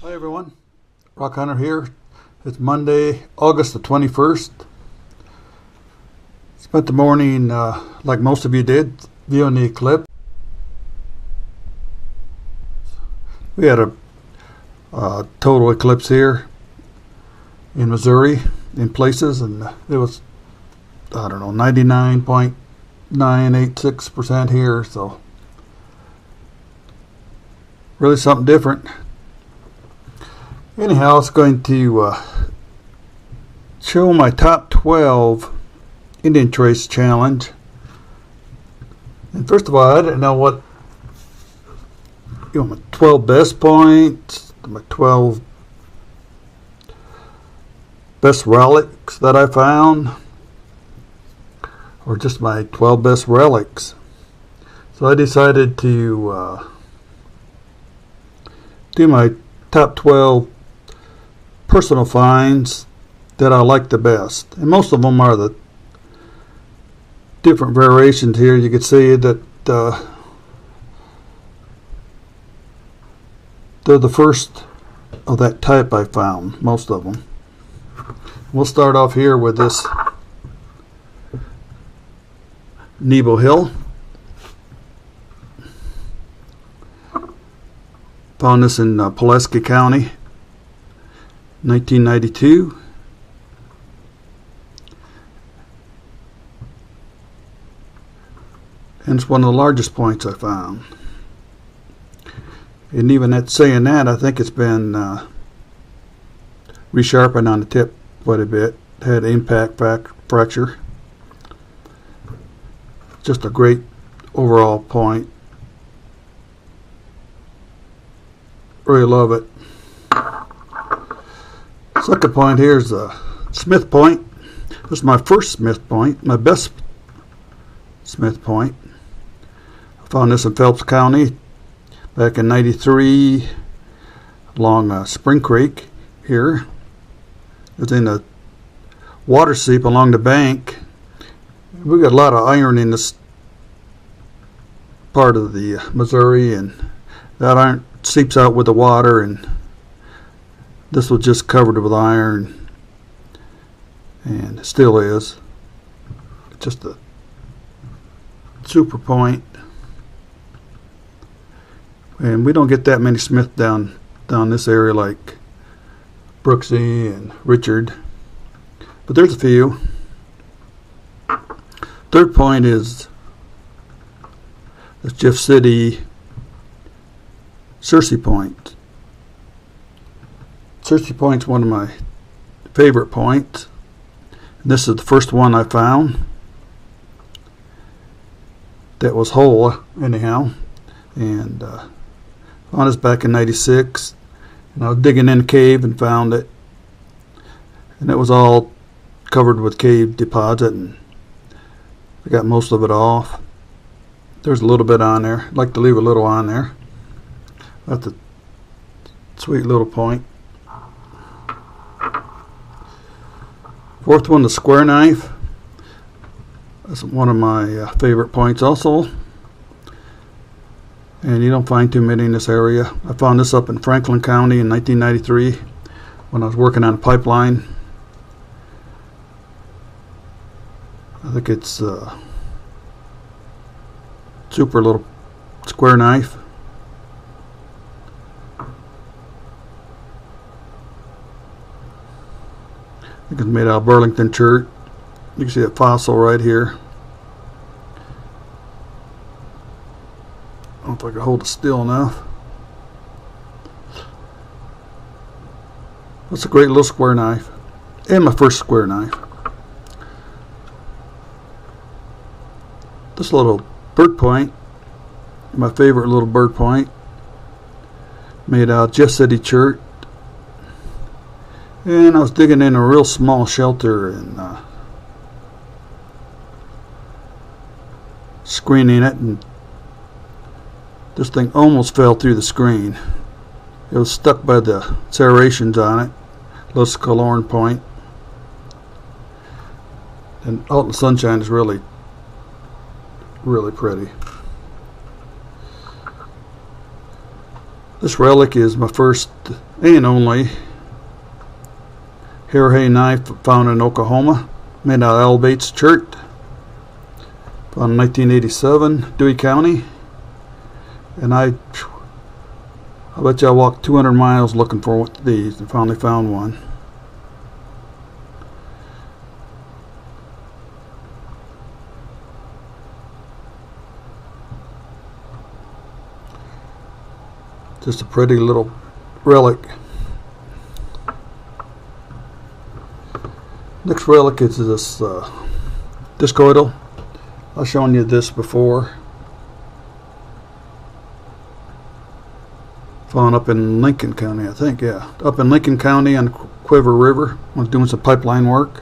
Hi everyone, Rock Hunter here. It's Monday, August the 21st. Spent the morning, like most of you did, viewing the eclipse. We had a total eclipse here in Missouri in places, and it was, I don't know, 99.986% here, so really something different. Anyhow, it's going to show my top 12 Indian Trace challenge. And first of all, I didn't know what, my 12 best points, my 12 best relics that I found, or just my 12 best relics. So I decided to do my top 12 personal finds that I like the best, and most of them are the different variations here. You can see that they're the first of that type I found, most of them. We'll start off here with this Nebo Hill. Found this in Pulaski County, 1992. And it's one of the largest points I found. And even at saying that, I think it's been resharpened on the tip quite a bit. Had impact fracture. Just a great overall point. Really love it. Second point here is the Smith Point. This is my first Smith Point, my best Smith Point. I found this in Phelps County back in '93 along Spring Creek here. It was in a water seep along the bank. We got a lot of iron in this part of the Missouri, and that iron seeps out with the water, and this was just covered with iron, and it still is. It's just a super point. And we don't get that many Smith down this area like Brooksy and Richard, but there's a few. Third point is the Jeff City Searcy Point. Searcy Point's one of my favorite points. This is the first one I found that was whole, anyhow. And found this back in '96. And I was digging in a cave and found it. And it was all covered with cave deposit, and I got most of it off. There's a little bit on there. I'd like to leave a little on there. That's a sweet little point. Fourth one, the square knife. That's one of my favorite points also. And you don't find too many in this area. I found this up in Franklin County in 1993 when I was working on a pipeline. I think it's a super little square knife. I think it's made out of Burlington chert. You can see a fossil right here. I don't know if I can hold it still enough. That's a great little square knife. And my first square knife. This little bird point, my favorite little bird point, made out of Jeff City chert. And I was digging in a real small shelter and screening it, and this thing almost fell through the screen. It was stuck by the serrations on it. Little Scalorn point. And out in the sunshine is really, really pretty. This relic is my first and only Arrowhead knife found in Oklahoma, made out of Albates chert, found in 1987, Dewey County. And I bet you I walked 200 miles looking for these and finally found one. Just a pretty little relic. Next relic is this discoidal. I've shown you this before. Found up in Lincoln County, I think, yeah. Up in Lincoln County on Quiver River. I was doing some pipeline work.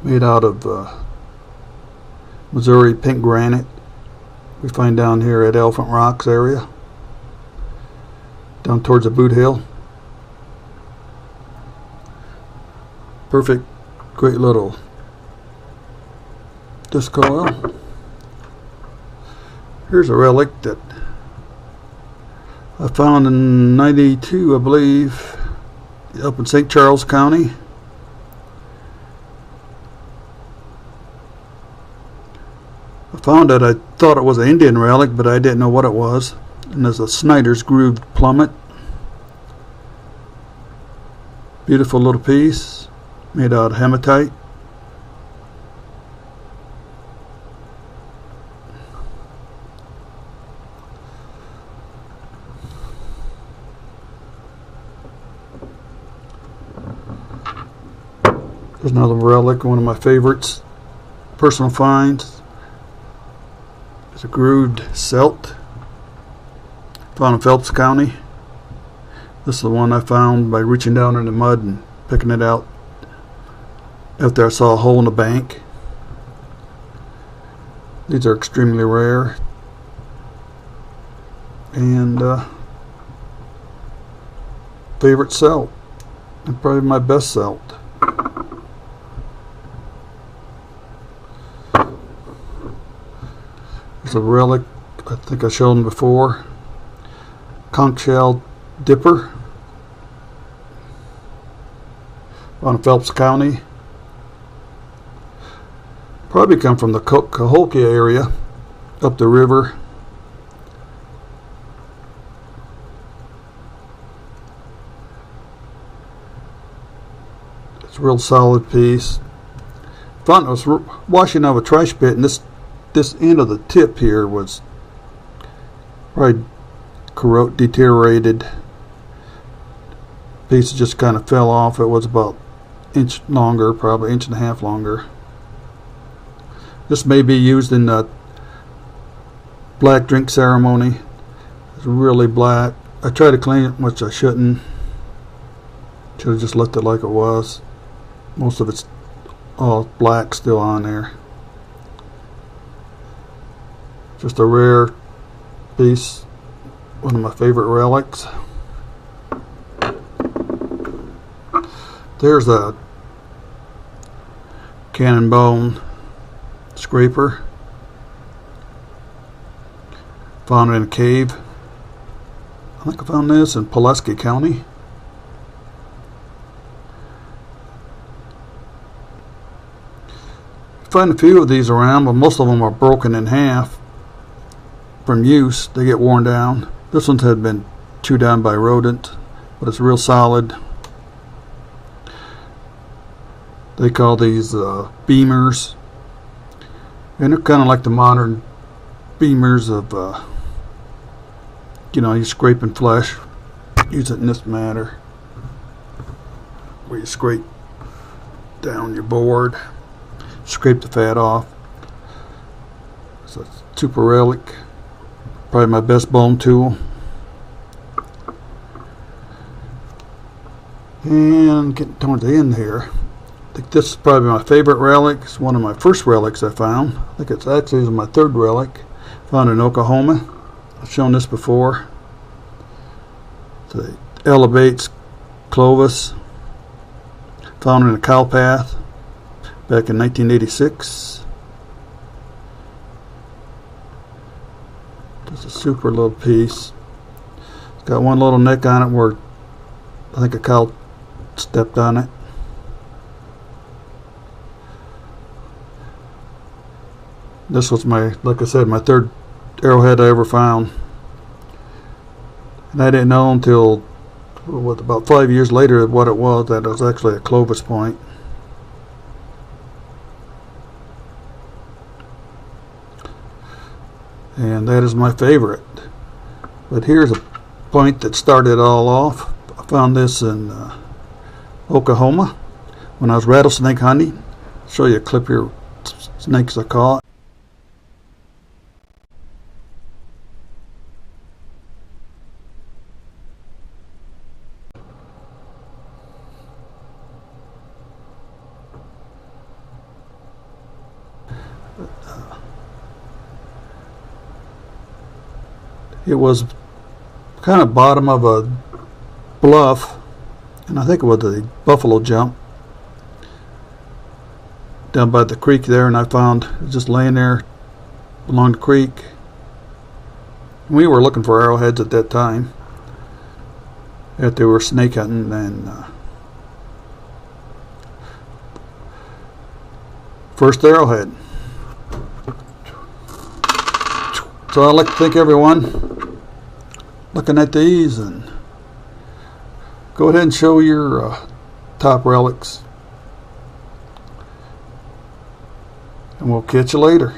Made out of Missouri pink granite. We find down here at Elephant Rocks area. Down towards the Boot Hill. Perfect, great little disc oil. Here's a relic that I found in '92, I believe, up in St. Charles County. I found it, I thought it was an Indian relic, but I didn't know what it was. And there's a Snyder's grooved plummet. Beautiful little piece, made out of hematite. There's another relic, one of my favorites, personal finds. It's a grooved celt, found in Phelps County. This is the one I found by reaching down in the mud and picking it out after I saw a hole in the bank. These are extremely rare, and favorite celt, and probably my best celt. There's a relic, I think I showed them before, conch shell dipper, found in Phelps County. Probably come from the Cahokia area, up the river. It's a real solid piece. Found it was washing out of a trash pit, and this end of the tip here was probably deteriorated. Piece just kind of fell off. It was about an inch longer, probably 1.5 inches longer. This may be used in the black drink ceremony. It's really black. I tried to clean it, which I shouldn't. Should have just left it like it was. Most of it's all black still on there. Just a rare piece, one of my favorite relics. There's a cannonbone scraper, found in a cave. I think I found this in Pulaski County. Find a few of these around, but most of them are broken in half from use. They get worn down. This one had been chewed down by a rodent, but it's real solid. They call these beamers, and they're kind of like the modern beamers of you're scraping flesh. Use it in this manner, where you scrape down your board, scrape the fat off. So it's a super relic, probably my best bone tool. And getting towards the end here, I think this is probably my favorite relic. It's one of my first relics I found. I think it's actually my third relic, found in Oklahoma. I've shown this before. The Elevates Clovis, found in a cow path back in 1986. Just a super little piece. Got one little nick on it where I think a cow stepped on it. This was like I said, my third arrowhead I ever found. And I didn't know until about 5 years later what it was, that it was actually a Clovis point. And that is my favorite. But here's a point that started it all off. I found this in Oklahoma when I was rattlesnake hunting. I'll show you a clip here, snakes I caught. It was kind of bottom of a bluff, and I think it was a buffalo jump down by the creek there, and I found it just laying there along the creek. We were looking for arrowheads at that time, that they were snake hunting, and first arrowhead. So I'd like to thank everyone looking at these, and go ahead and show your top relics, and we'll catch you later.